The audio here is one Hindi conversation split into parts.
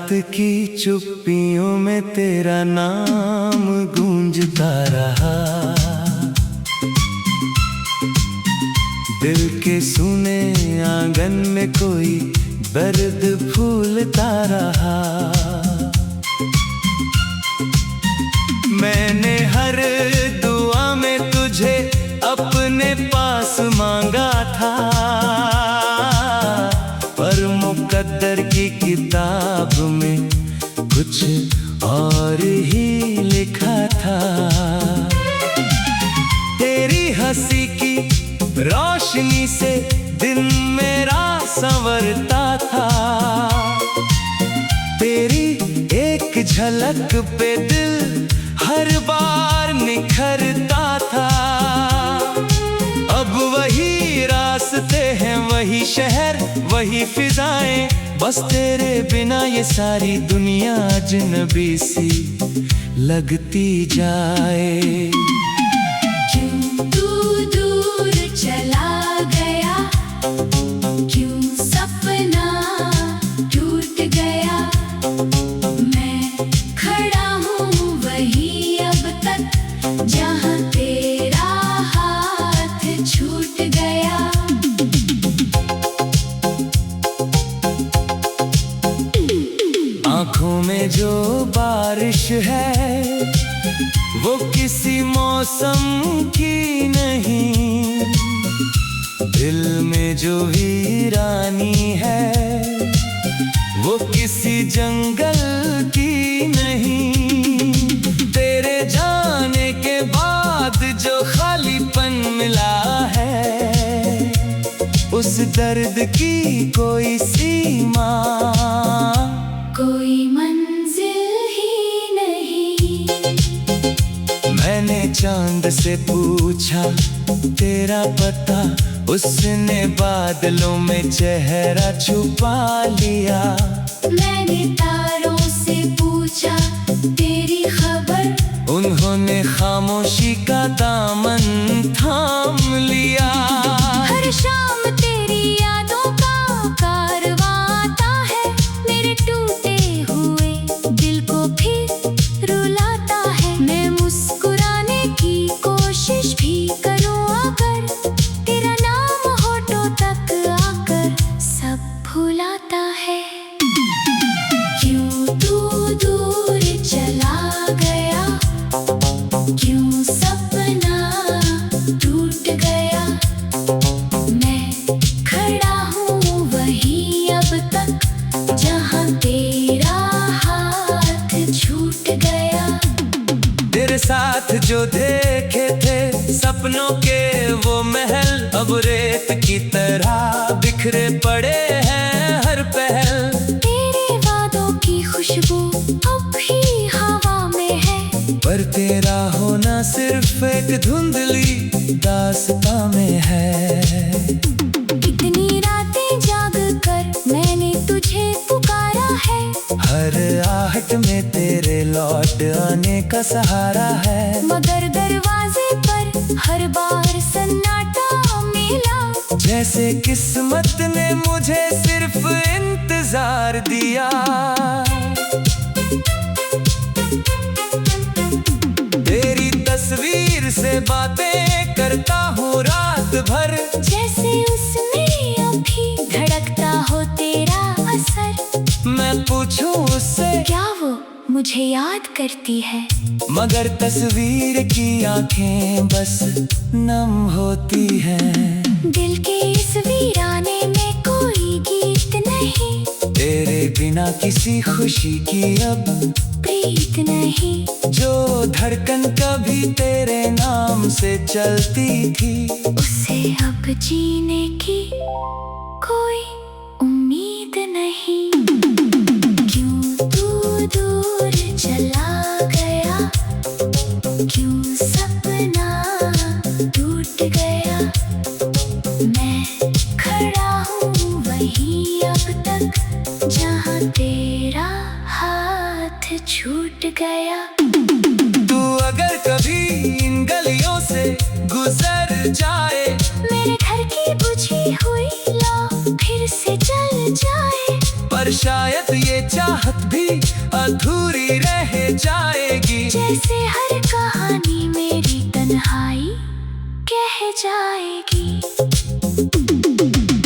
रात की चुप्पियों में तेरा नाम गूंजता रहा। दिल के सुने आंगन में कोई दर्द फूलता रहा। मैंने हर दुआ में तुझे अपने पास मांगा था, पर मुकद्दर की किताब में कुछ और ही लिखा था। तेरी हंसी की रोशनी से दिन मेरा संवरता था। तेरी एक झलक पे दिल हर बार निखरता था। अब वही रास्ते हैं, वही शहर, वही फिजाएं, बस तेरे बिना ये सारी दुनिया अजनबी सी लगती जाए। क्यों तू दूर चला गया, क्यों सपना टूट गया। मैं खड़ा हूँ वही अब तक जहाँ तेरा हाथ छूट गया। आँखों में जो बारिश है वो किसी मौसम की नहीं। दिल में जो वीरानी है वो किसी जंगल की नहीं। तेरे जाने के बाद जो खालीपन मिला है उस दर्द की कोई सीमा, कोई मंजिल ही नहीं। मैंने चांद से पूछा तेरा पता, उसने बादलों में चेहरा छुपा लिया। मैंने तारों से पूछा तेरी खबर, उन्होंने खामोशी का दामन थाम लिया। हर शाम तेरी यादों का कारवां आता है, मेरे टूटे हुए दिल को फिर रुलाता है। मैं मुस्कुराने की कोशिश भी करूं अगर, तेरा नाम होठों तक आकर सब भुलाता है। क्यों तू दूर चला गया, क्यों सपना टूट गया। मैं खड़ा हूँ वही अब तक जहाँ तेरा हाथ छूट गया। तेरे साथ जो देखे थे सपनों के वो महल, अब रेत की तरह बिखरे पड़े हैं हर पहल। तेरे वादों की खुशबू अब भी हवा में है, पर तेरा होना सिर्फ एक धुंधली दास्तां में है। कितनी रातें जाग कर मैंने तुझे पुकारा है, हर आहट में तेरे लौट आने का सहारा है। मगर दरवाजे पर हर बार सन्नाटा मिला। जैसे किस्मत ने मुझे सिर्फ इंतजार दिया। तेरी तस्वीर से बातें करता हूँ रात भर, जैसे उसमें अभी धड़कता हो तेरा असर। मैं पूछूं उससे क्या वो मुझे याद करती है, मगर तस्वीर की आंखें बस नम होती हैं। दिल के इस वीराने में कोई गीत नहीं, तेरे बिना किसी खुशी की अब प्रीत नहीं। जो धड़कन कभी तेरे नाम से चलती थी, उसे अब जीने की कोई उम्मीद नहीं। क्यों तू दूर चला गया, क्यों सपना टूट गया। मैं खड़ा हूँ वही अब तक जहाँ तेरा हाथ छूट गया। तू अगर कभी इन गलियों से गुजर जाए, मेरे घर की बुझी हुई लौ फिर से जल जाए। पर शायद ये चाहत भी जाएगी। जैसे हर कहानी मेरी तन्हाई कह जाएगी।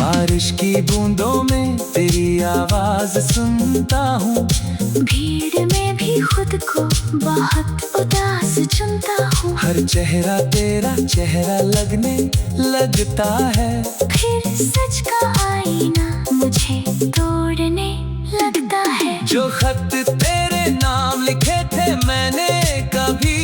बारिश की बूंदों में तेरी आवाज सुनता हूँ। भीड़ में भी खुद को बहुत उदास चुनता हूँ। हर चेहरा तेरा चेहरा लगने लगता है। फिर सच का आईना मुझे तोड़ने लगता है। जो खत तेरे नाम लिखे थे मैंने कभी,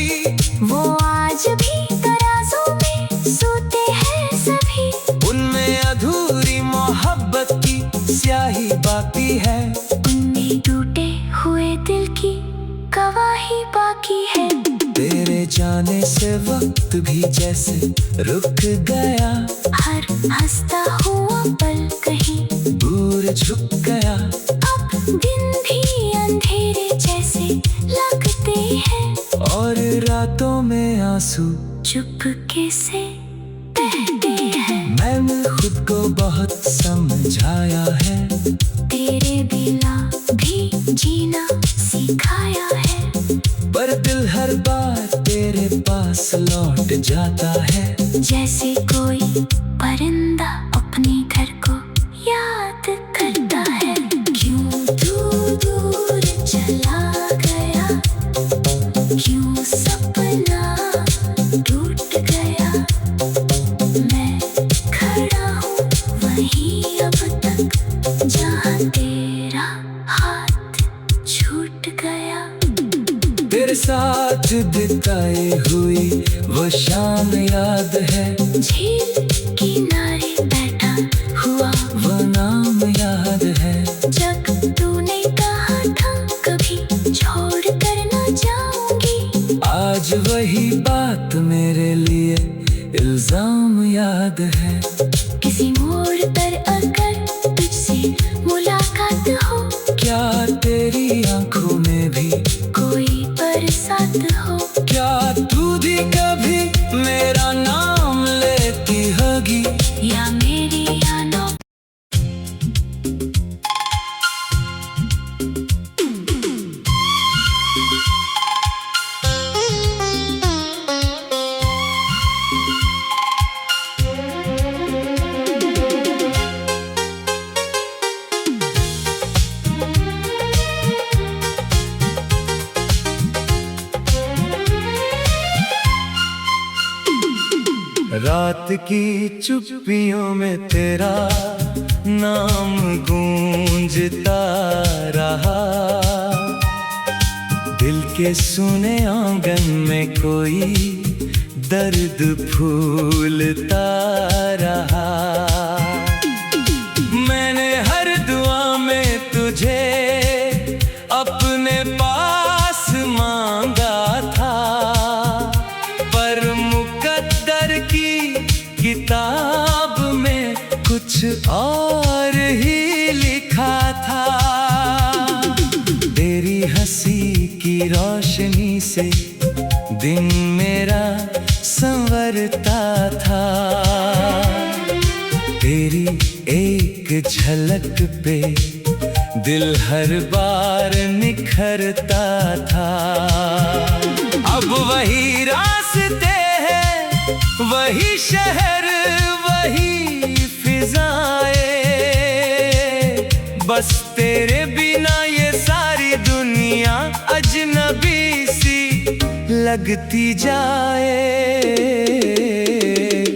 वो आज भी तराजू में सूते हैं सभी। उनमें अधूरी मोहब्बत की स्याही बाकी है। उनमें टूटे हुए दिल की गवाही बाकी है। तेरे जाने से वक्त भी जैसे रुक गया। हर हंसता हुआ पल कहीं दूर झुक गया। अब दिन भी अंधेरे जैसे लगते हैं। और रातों में आंसू चुपके से बहते हैं। मैंने खुद को बहुत समझाया है। तेरे बिना भी जीना सिखाया है। पर दिल हर बार तेरे पास लौट जाता है। जैसे कोई परिंदा अपने घर को याद करता है। क्यों तू दूर चला गया, क्यों सपना टूट गया। मैं खड़ा हूँ वहीं अब तक जहाँ तेरा हाथ छूट गया। तेरे साथ बिताई हुई वो शाम याद है। झील किनारे बैठा हुआ वो नाम याद है। जब तूने कहा था कभी छोड़ कर ना जाऊंगी। आज वही बात मेरे लिए इल्जाम याद है। किसी मोड़ पर अगर तुझसे मुलाकात हो, क्या तेरी आंखों में भी कोई बरसात हो। क्या तू भी कभी मेरा नाम लेती होगी। या मेरी यादों रात की चुप्पियों में तेरा नाम गूंजता रहा। दिल के सुने आंगन में कोई दर्द फूलता रहा। मैंने हर दुआ में तुझे अपने पास मांगा था। पर मुकद्दर की किताब में कुछ और ही लिखा था। तेरी हंसी की रोशनी से दिन मेरा संवरता था। तेरी एक झलक पे दिल हर बार निखरता था। अब वही रास्ते हैं, वही शहर, वही फिजाएं। बस तेरे बिना ये सारी दुनिया अजनबी सी लगती जाए।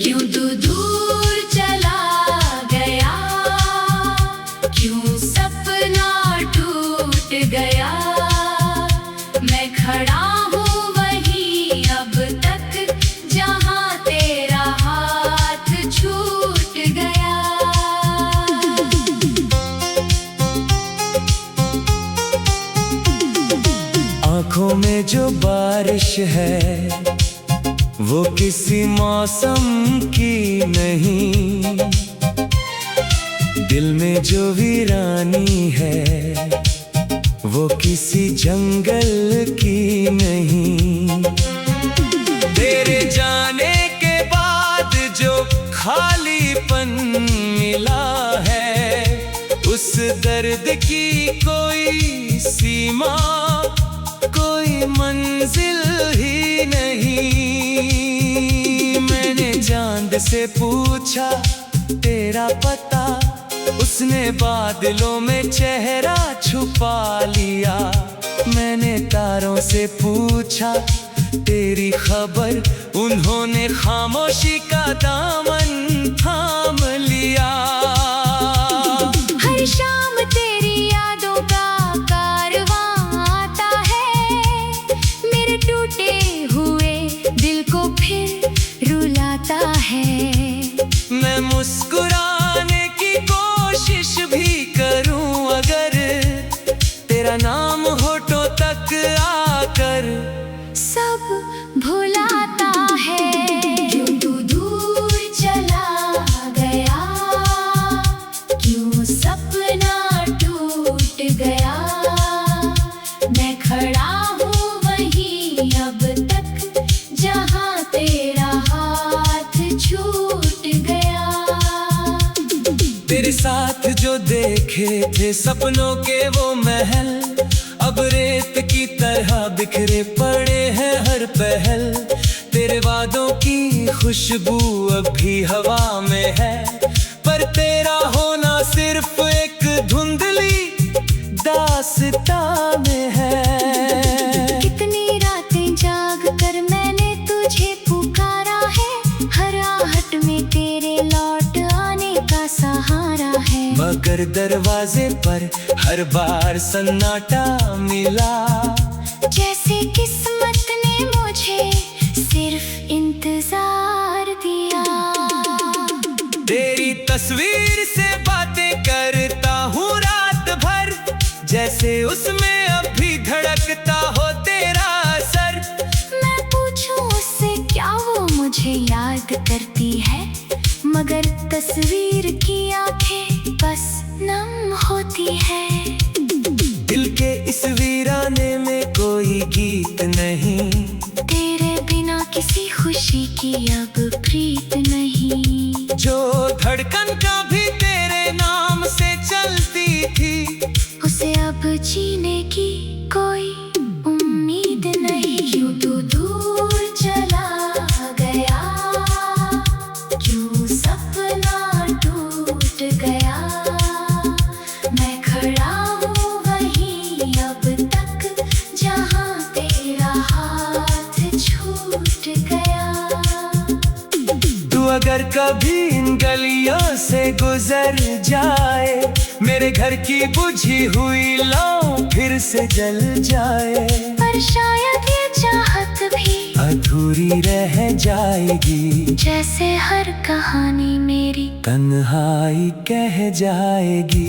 क्यों तू दूर चला गया, क्यों सपना टूट गया। मैं खड़ा हूँ वहीं अब तक जहाँ तेरा हाथ छूट गया। आँखों में जो बारिश है वो किसी मौसम की नहीं। दिल में जो वीरानी है वो किसी जंगल की नहीं। तेरे जाने के बाद जो खालीपन मिला है उस दर्द की कोई सीमा कोई मंजिल ही नहीं। मैंने चांद से पूछा तेरा पता, उसने बादलों में चेहरा छुपा लिया। मैंने तारों से पूछा तेरी खबर, उन्होंने खामोशी का दामन थाम लिया। हर शाम तेरी यादों का कारवां आता है, मेरे टूटे हुए दिल को फिर रुलाता है। मैं मुस्कुराने की कोशिश भी करूं अगर, तेरा नाम होठों तक आकर सब भुलाता है। क्यों तू दूर चला गया, क्यों सपना टूट गया। मैं खड़ा हूँ वहीं अब तक जहाँ तेरा हाथ छूट गया। तेरे साथ जो देखे थे सपनों के वो महल, अब रेत की तरह बिखरे पड़े हैं हर पहल। तेरे वादों की खुशबू अब भी हवा में है, पर तेरा होना सिर्फ एक धुंधली दास्तां में है। कितनी रातें जाग कर मैंने तुझे पुकारा है, हर आहट में तेरे लौट आने का सहारा है। मगर दरवाजे पर हर बार सन्नाटा मिला, जैसे किस्मत ने मुझे सिर्फ इंतजार दिया। तेरी तस्वीर से बातें करता हूँ रात भर, जैसे उसमें अब भी धड़कता हो तेरा सर। मैं पूछूं उससे क्या वो मुझे याद करती है, मगर तस्वीर की आंखें बस नम होती है। दिल के इस वीराने में कोई गीत नहीं, तेरे बिना किसी खुशी की अब प्रीत नहीं। जो धड़कन कभी तेरे नाम से चलती थी, उसे अब जीने की कोई उम्मीद नहीं। क्यों तू दूर चला गया, क्यों सपना टूट गया। मैं खड़ा हूँ वहीं अब तक जहाँ तेरा हाथ छूट गया। तू अगर कभी इन गलियों से गुजर जाए, मेरे घर की बुझी हुई लौ फिर से जल जाए। पर शायद ये चाहत भी अधूरी रह जाएगी, जैसे हर कहानी मेरी तन्हाई कह जाएगी।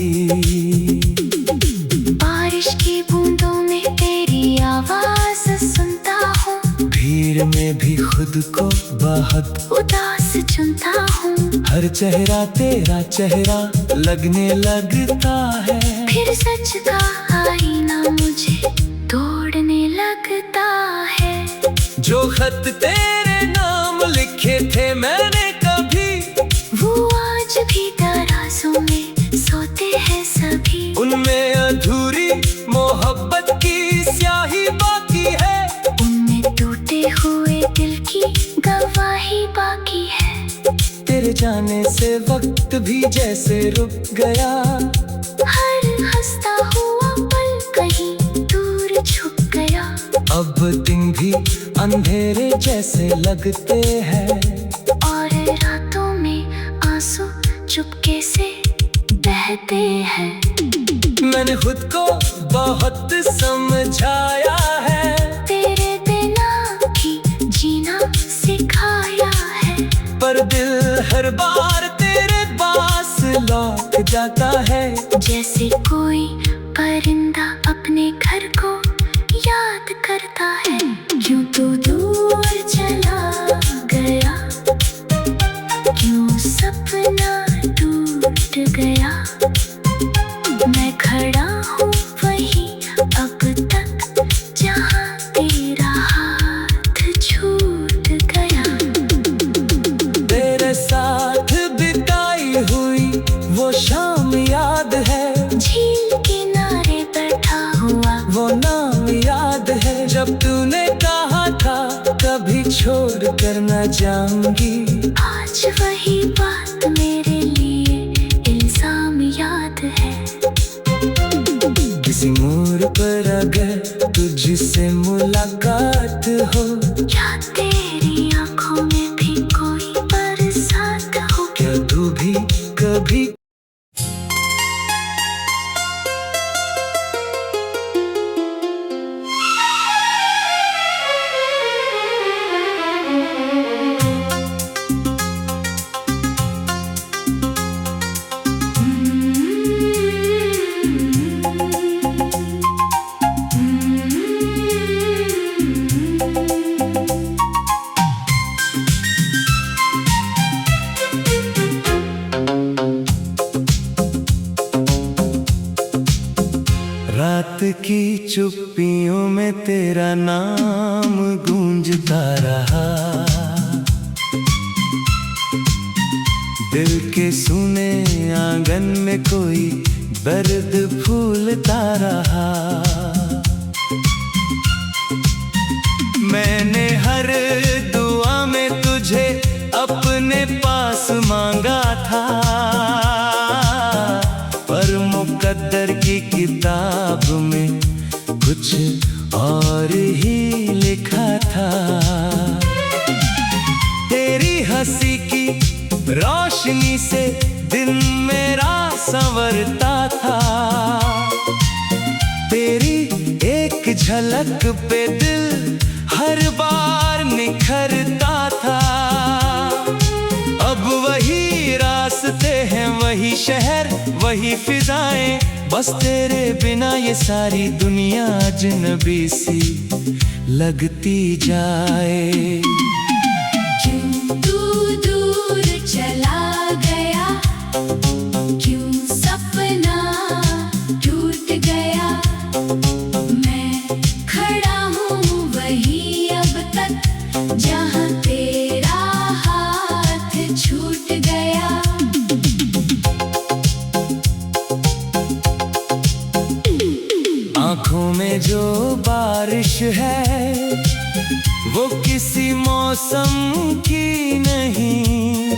बारिश की बूंदों में तेरी आवाज सुनता हूँ, भीड़ में भी खुद को बहुत उदास चुनता हूँ। हर चेहरा तेरा चेहरा लगने लगता है, फिर सच का आईना मुझे तोड़ने लगता है। जो खत तेरे नाम लिखे थे मैंने कभी, वो आज भी दराजों में सोते हैं सभी। उनमें अधूरी मोहब्बत की स्याही बाकी है, उनमें टूटे हुए दिल की गवाही बाकी है। तेरे जाने से वक्त भी जैसे रुक गया, हर हंसता हुआ पल कहीं दूर छुप गया। अब दिन भी अंधेरे जैसे लगते हैं, और रातों में आंसू चुपके से बहते हैं। मैंने खुद को बहुत समझाया है, तेरे बिना भी जीना सिखाया है। पर दिल हर बार तेरे पास लौट जाता है, जैसे कोई परिंदा अपने घर को याद करता है। क्यों तू दूर चला गया, क्यों सपना टूट गया। मैं खड़ा हूँ वहीं अब तक जहाँ तेरा हाथ छूट गया। तेरे साथ बिताई हुई वो शाम याद है, झील किनारे बैठा हुआ वो नाम याद है। जब तू छोड़ कर न जाऊंगी। आज वही बात मेरे लिए इल्जाम याद है। किसी मोड़ पर अगर तुझसे मुलाकात हो, या तेरी आंखों में भी कोई बरसात हो, क्या तू भी कभी रात की चुप्पियों में तेरा नाम गूंजता रहा। दिल के सुने आंगन में कोई दर्द फूलता रहा। मैंने हर दुआ में तुझे अपने पास मांगा था, पर मुकद्दर की किताब में कुछ और ही लिखा था। तेरी हंसी की रोशनी से दिन मेरा संवरता था। तेरी एक झलक पे दिल हर बार निखरता था। अब वही रास्ते हैं, वही शहर, वही फिजाएं, बस तेरे बिना ये सारी दुनिया अजनबी सी लगती जाए। क्यों तू दूर चला गया, क्यों सपना टूट गया। मैं खड़ा हूँ वही अब तक जहाँ तेरा हाथ छूट गया। आँखों में जो बारिश है वो किसी मौसम की नहीं।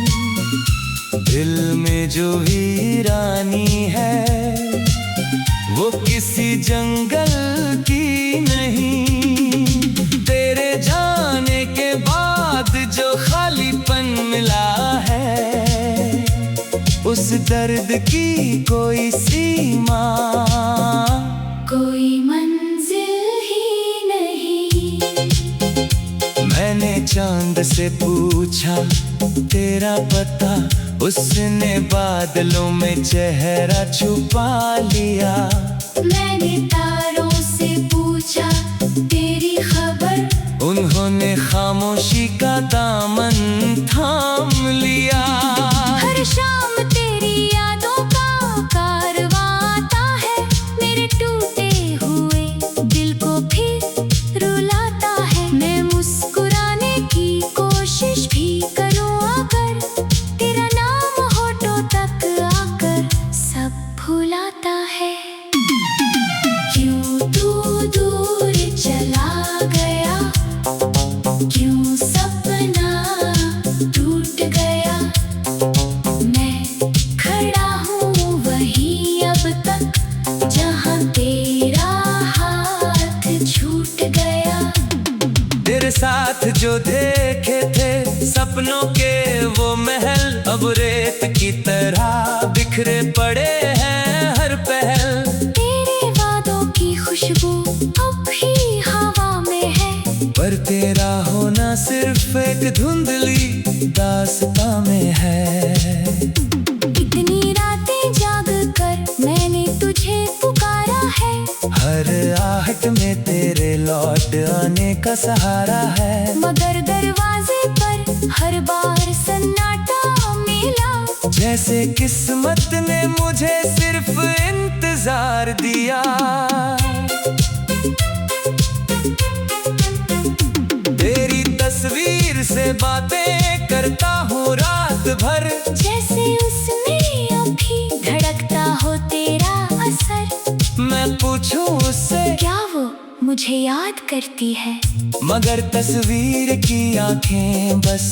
दिल में जो वीरानी है वो किसी जंगल की नहीं। तेरे जाने के बाद जो खालीपन मिला है, उस दर्द की कोई सीमा, कोई मंजिल ही नहीं। मैंने चांद से पूछा तेरा पता, उसने बादलों में चेहरा छुपा लिया। मैंने तारों से पूछा तेरी खबर, उन्होंने खामोशी का दामन थाम लिया। हर शाम तेरी यादों का कारवां आता है, मेरे टूटे हुए दिल को फिर रुलाता है। मैं मुस्कुराने की कोशिश भी करूं अगर, तेरा नाम होठों तक आकर सब भुलाता है। क्यों तू दूर चला गया, क्यों सपना टूट गया। मैं खड़ा हूँ वही अब तक जहाँ तेरा हाथ छूट गया। तेरे साथ जो देखे थे सपनों के वो महल, अब रेत की तरह बिखरे पड़े हैं हर पहल। तेरे वादों की खुशबू अब भी हवा में है, पर तेरा होना सिर्फ एक धुंधली दास्तां में है। इतनी रातें जाग कर मैंने तुझे पुकारा है, हर आहट में तेरे लौट आने का सहारा है। मगर दरवाजे पर हर बार सन्नाटा मिला, जैसे किस्मत ने मुझे सिर्फ इंतजार दिया। तेरी तस्वीर से बातें करता हूँ रात भर, जैसे उसमें अभी धड़कता हो तेरा असर। मैं पूछूं उससे क्या वो मुझे याद करती है। मगर तस्वीर की आंखें बस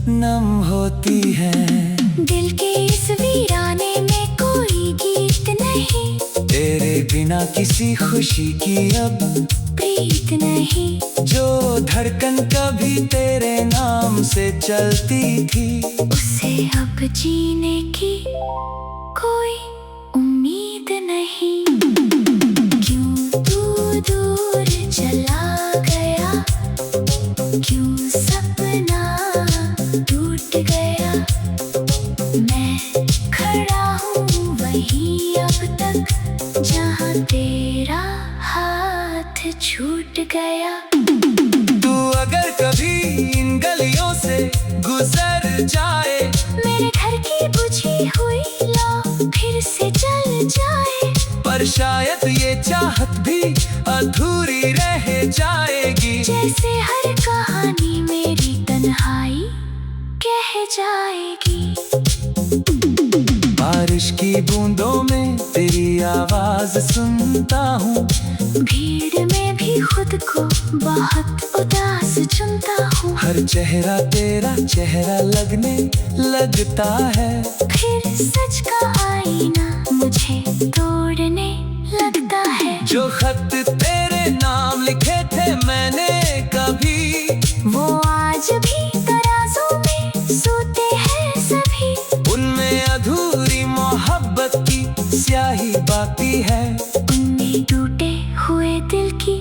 नम होती हैं। दिल के इस वीराने में कोई गीत नहीं, तेरे बिना किसी खुशी की अब प्रीत नहीं। जो धड़कन कभी तेरे नाम से चलती थी, उसे अब जीने की कोई उम्मीद नहीं। क्यों तू दूर चला गया, क्यों सपना टूट गया। मैं खड़ा हूँ वहीं अब तक, जहाँ तेरा हाथ छूट गया। तू अगर कभी इन गलियों से गुजर जाए, मेरे घर की बुझी हुई लौ फिर से जल जाए। पर शायद ये चाहत भी अधूरी रह जाएगी। जैसे हर कहानी मेरी तन्हाई कह जाएगी। बारिश की बूंदों में तेरी आवाज सुनता हूँ, भीड़ में भी खुद को बहुत उदास चुनता हूँ। हर चेहरा तेरा चेहरा लगने लगता है। फिर सच का आईना मुझे तोड़ने लगता है। जो खत तेरे नाम लिखे थे मैंने कभी, वो आज भी तराजू में सोते हैं सभी। उनमें अधूरी मोहब्बत की स्याही बाकी है। उनमें टूटे हुए दिल की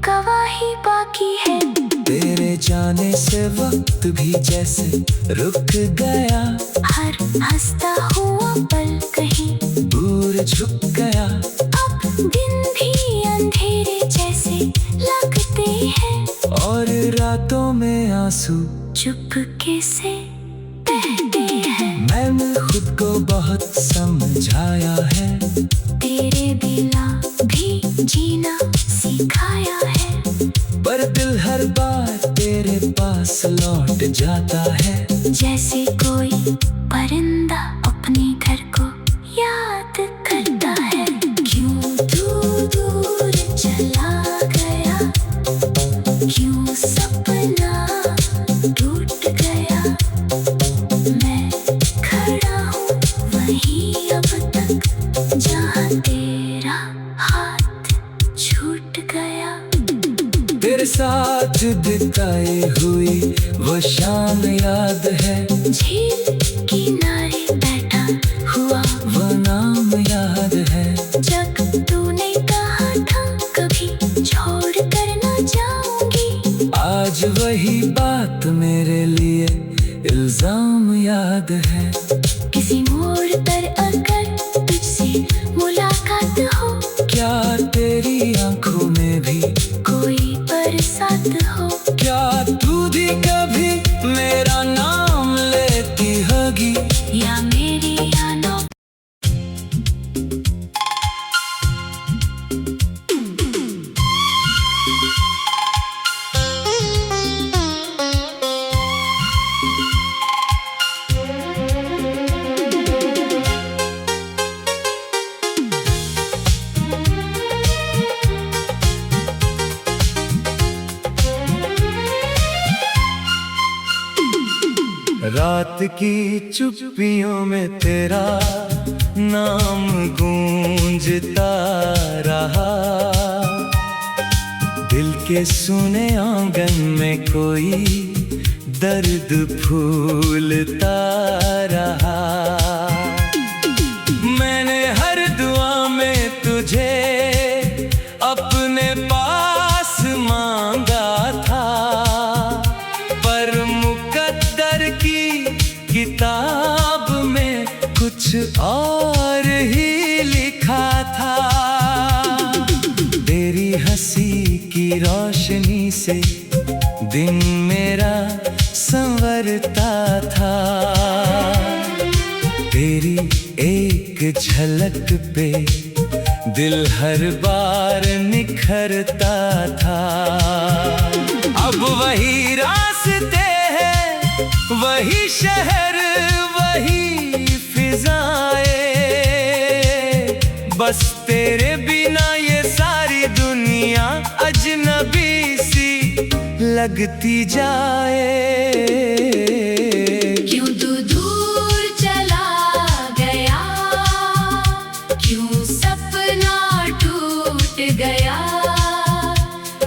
गवाही बाकी है। तेरे जाने से वक्त भी जैसे रुक गया, हर हंसता हुआ पल कहीं दूर झुक गया। अब दिन भी अंधेरे जैसे लगते हैं, और रातों में आंसू चुपके से बहते हैं। मैंने खुद को बहुत समझाया है, तेरे बिना भी जीना सिखाया है। पर दिल हर बार तेरे पास लौट जाता है। जैसे कोई परिंदा अपने घर को याद करता है। क्यों तू दूर चला गया, क्यों सपना टूट गया। मैं खड़ा हूँ वहीं अब तक, जहाँ तेरा हाथ छूट गया। तेरे साथ बिताई हुई वो शाम याद है। झील किनारे बैठा हुआ वो नाम याद है। जब तूने कहा था कभी छोड़ कर ना जाऊंगी, आज वही बात मेरे लिए इल्जाम याद है। किसी मोड़ पर अगर तुझसे मुलाकात हो, क्या तेरी आंखों में भी कोई बरसात हो। क्या तू भी कभी मेरा नाम लेती होगी, या मेरी यादों रात की चुप्पियों में तेरा नाम गूंजता रहा। दिल के सुने आंगन में कोई दर्द फूलता रहा। मैंने हर दुआ में तुझे अपने पास मांगा था, पर मुकद्दर की किताब में कुछ और ही लिखा था। तेरी हंसी की रोशनी से दिन मेरा संवरता था। तेरी एक झलक पे दिल हर बार निखरता था। अब वही रास्ते हैं, वही शहर, वही फिजाएं, बस तेरे बिना ये सारी दुनिया अजनबी लगती जाए। क्यों तू दूर चला गया, क्यों सपना टूट गया।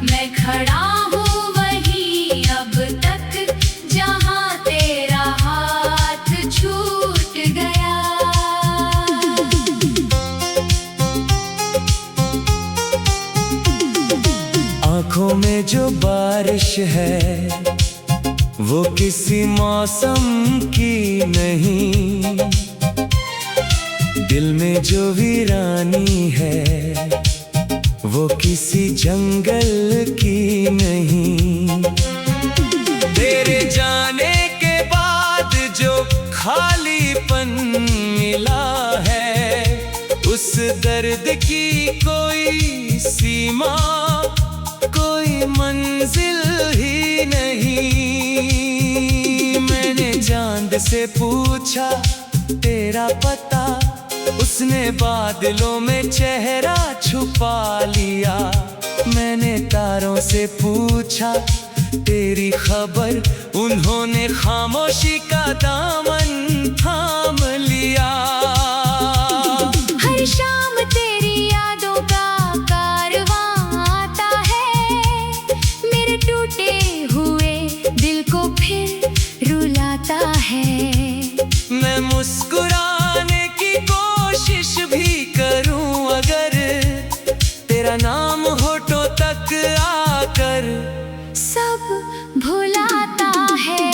मैं खड़ा हूँ वहीं अब तक जहाँ तेरा हाथ छूट गया। आँखों में जो बारिश है वो किसी मौसम की नहीं, दिल में जो वीरानी है वो किसी जंगल की नहीं। तेरे जाने के बाद जो खालीपन मिला है उस दर्द की कोई सीमा कोई मंजिल ही नहीं। मैंने चांद से पूछा तेरा पता, उसने बादलों में चेहरा छुपा लिया। मैंने तारों से पूछा तेरी खबर, उन्होंने खामोशी का दामन थाम लिया। हर शाम तेरी यादों का कारवां आता है, मेरे टूटे हुए दिल को फिर रुलाता है। मैं मुस्कुराने की कोशिश भी करूं अगर तेरा नाम होठों तक आकर सब भुलाता है।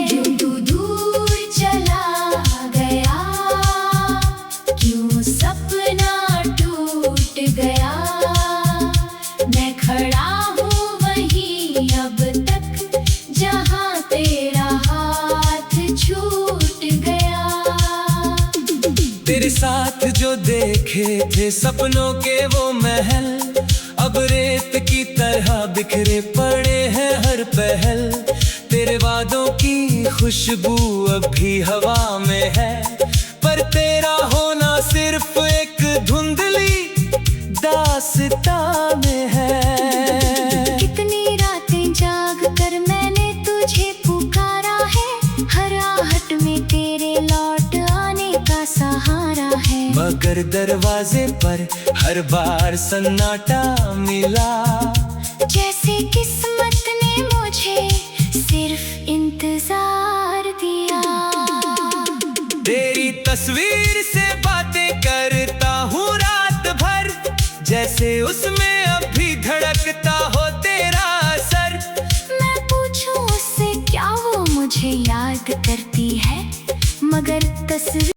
क्यों तू दूर चला गया, क्यों सपना टूट गया। मैं खड़ा हूँ वहीं अब तक जहाँ तेरा हाथ छूट गया। तेरे साथ जो देखे थे सपनों के वो महल अब रेत की तरह बिखरे पड़े हैं हर पहल। तेरे वादों की खुशबू अब भी हवा में है, पर तेरा होना सिर्फ एक धुंधली दास्तां में है। कितनी रातें जाग कर मैंने तुझे पुकारा है, हर आहट में तेरे लौट आने का सहारा है। मगर दरवाजे पर हर बार सन्नाटा मिला, जैसे किस्मत ने मुझे सिर्फ इंतजार दिया। तेरी तस्वीर से बातें करता हूँ रात भर, जैसे उसमें अब भी धड़कता हो तेरा सर। मैं पूछूं उससे क्या वो मुझे याद करती है, मगर तस्वीर